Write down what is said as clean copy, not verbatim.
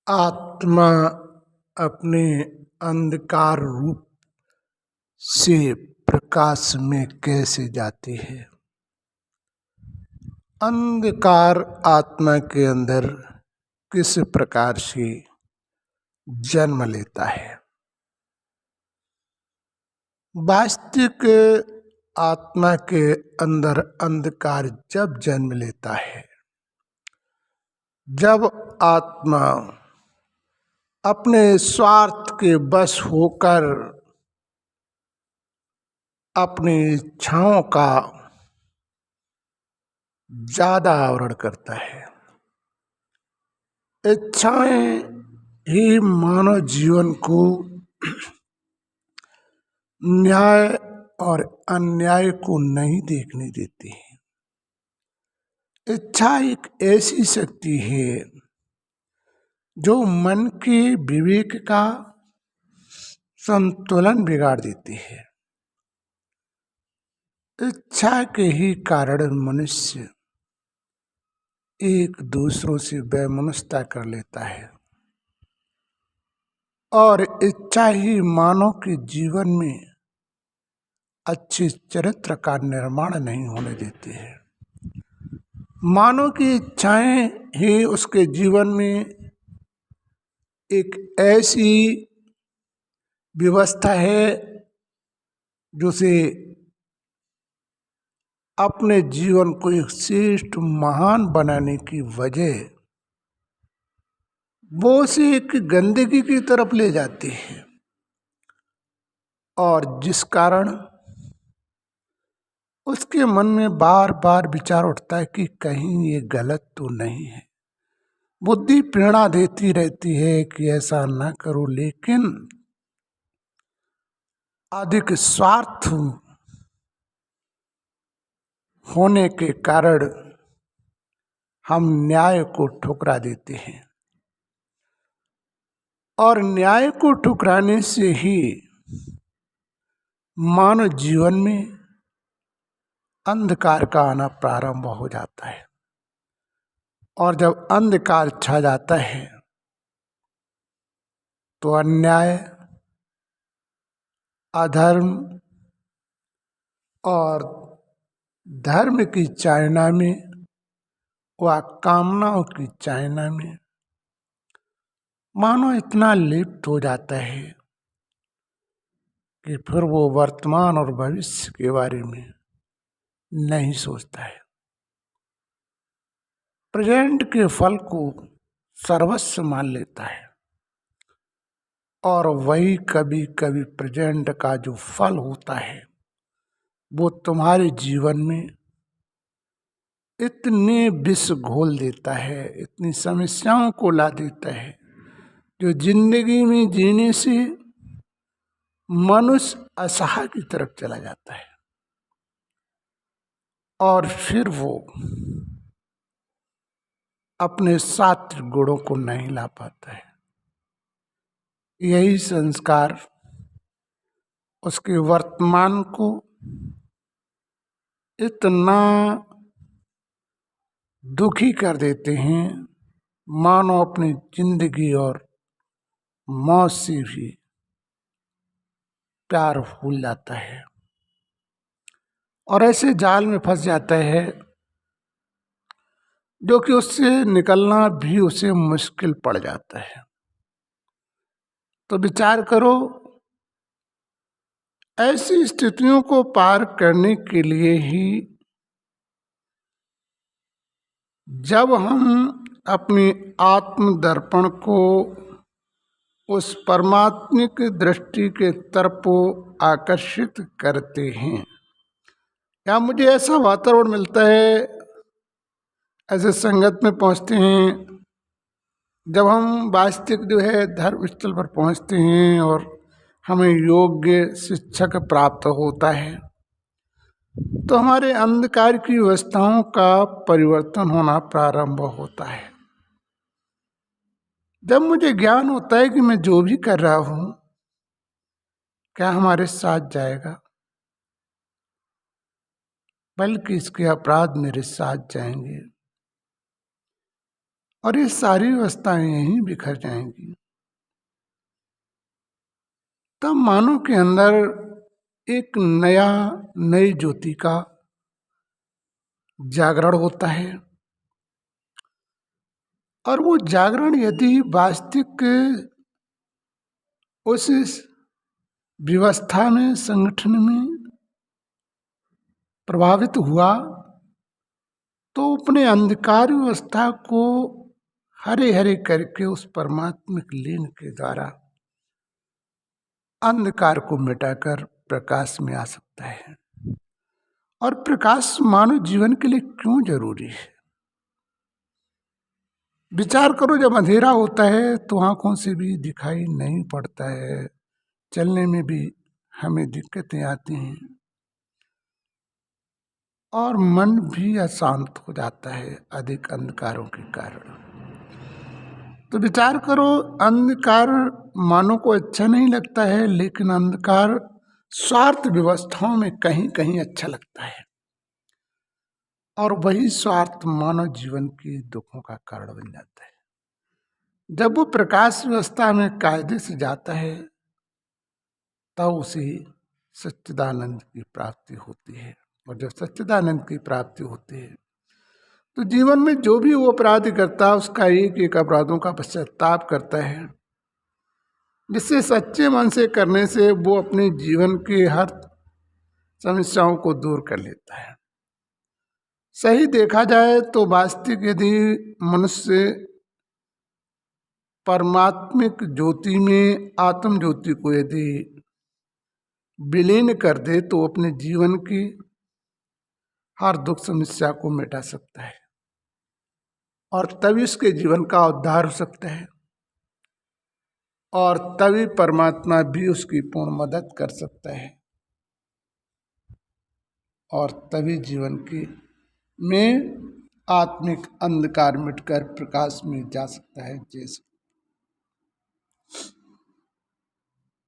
आत्मा अपने अंधकार रूप से प्रकाश में कैसे जाती है। अंधकार आत्मा के अंदर किस प्रकार से जन्म लेता है। वास्तविक आत्मा के अंदर अंधकार जब जन्म लेता है जब आत्मा अपने स्वार्थ के वश होकर अपनी इच्छाओं का ज्यादा आवरण करता है। इच्छाएं ही मानव जीवन को न्याय और अन्याय को नहीं देखने देती है। इच्छा एक ऐसी शक्ति है जो मन के विवेक का संतुलन बिगाड़ देती है। इच्छा के ही कारण मनुष्य एक दूसरों से वैमनस्यता कर लेता है और इच्छा ही मानव के जीवन में अच्छे चरित्र का निर्माण नहीं होने देती है। मानव की इच्छाएं ही उसके जीवन में एक ऐसी व्यवस्था है जो से अपने जीवन को एक श्रेष्ठ महान बनाने की वजह वो उसे एक गंदगी की तरफ ले जाती है और जिस कारण उसके मन में बार बार विचार उठता है कि कहीं ये गलत तो नहीं है। बुद्धि प्रेरणा देती रहती है कि ऐसा ना करो, लेकिन अधिक स्वार्थ होने के कारण हम न्याय को ठुकरा देते हैं और न्याय को ठुकराने से ही मानव जीवन में अंधकार का आना प्रारंभ हो जाता है और जब अंधकार छा जाता है तो अन्याय, अधर्म और धर्म की चालना में व कामनाओं की चालना में मानो इतना लिप्त हो जाता है कि फिर वो वर्तमान और भविष्य के बारे में नहीं सोचता है। प्रेजेंट के फल को सर्वस्व मान लेता है और वही कभी कभी प्रेजेंट का जो फल होता है वो तुम्हारे जीवन में इतने विष घोल देता है, इतनी समस्याओं को ला देता है जो जिंदगी में जीने से मनुष्य असहाय की तरफ चला जाता है और फिर वो अपने सात्विक गुणों को नहीं ला पाता है। यही संस्कार उसके वर्तमान को इतना दुखी कर देते हैं मानो अपनी जिंदगी और मौत से भी प्यार भूल जाता है और ऐसे जाल में फंस जाता है जो कि उससे निकलना भी उसे मुश्किल पड़ जाता है। तो विचार करो, ऐसी स्थितियों को पार करने के लिए ही जब हम अपनी आत्म दर्पण को उस परमात्मिक दृष्टि के तरफ आकर्षित करते हैं या मुझे ऐसा वातावरण मिलता है, ऐसे संगत में पहुंचते हैं, जब हम वास्तविक जो है धर्म स्थल पर पहुंचते हैं और हमें योग्य शिक्षक प्राप्त होता है तो हमारे अंधकार की व्यवस्थाओं का परिवर्तन होना प्रारंभ होता है। जब मुझे ज्ञान होता है कि मैं जो भी कर रहा हूं क्या हमारे साथ जाएगा, बल्कि इसके अपराध मेरे साथ जाएंगे और ये सारी अवस्थाएं यहीं बिखर जाएंगी। तब मानव के अंदर एक नई ज्योति का जागरण होता है। और वो जागरण यदि वास्तविक उस व्यवस्था में, संगठन में प्रभावित हुआ, तो अपने अंधकार व्यवस्था को हरे हरे करके उस परमात्मिक लीन के द्वारा अंधकार को मिटाकर प्रकाश में आ सकता है। और प्रकाश मानव जीवन के लिए क्यों जरूरी है? विचार करो, जब अंधेरा होता है तो आंखों से भी दिखाई नहीं पड़ता है, चलने में भी हमें दिक्कतें आती हैं और मन भी अशांत हो जाता है अधिक अंधकारों के कारण। तो विचार करो, अंधकार मानव को अच्छा नहीं लगता है, लेकिन अंधकार स्वार्थ व्यवस्थाओं में कहीं कहीं अच्छा लगता है। और वही स्वार्थ मानव जीवन के दुखों का कारण बन जाता है। जब वो प्रकाश व्यवस्था में कायदे से जाता है, तब उसे सच्चिदानंद की प्राप्ति होती है। और जब सच्चिदानंद की प्राप्ति होती है, तो जीवन में जो भी वो अपराध करता है, उसका एक एक अपराधों का पश्चाताप करता है, जिससे सच्चे मन से करने से वो अपने जीवन के हर समस्याओं को दूर कर लेता है। सही देखा जाए तो वास्तविक यदि मनुष्य परमात्मिक ज्योति में आत्म ज्योति को यदि विलीन कर दे, तो अपने जीवन की हर दुख समस्या को मिटा सकता है और तभी उसके जीवन का उद्धार हो सकता है और तभी परमात्मा भी उसकी पूर्ण मदद कर सकता है और तभी जीवन की में आत्मिक अंधकार मिटकर प्रकाश में जा सकता है। जैसे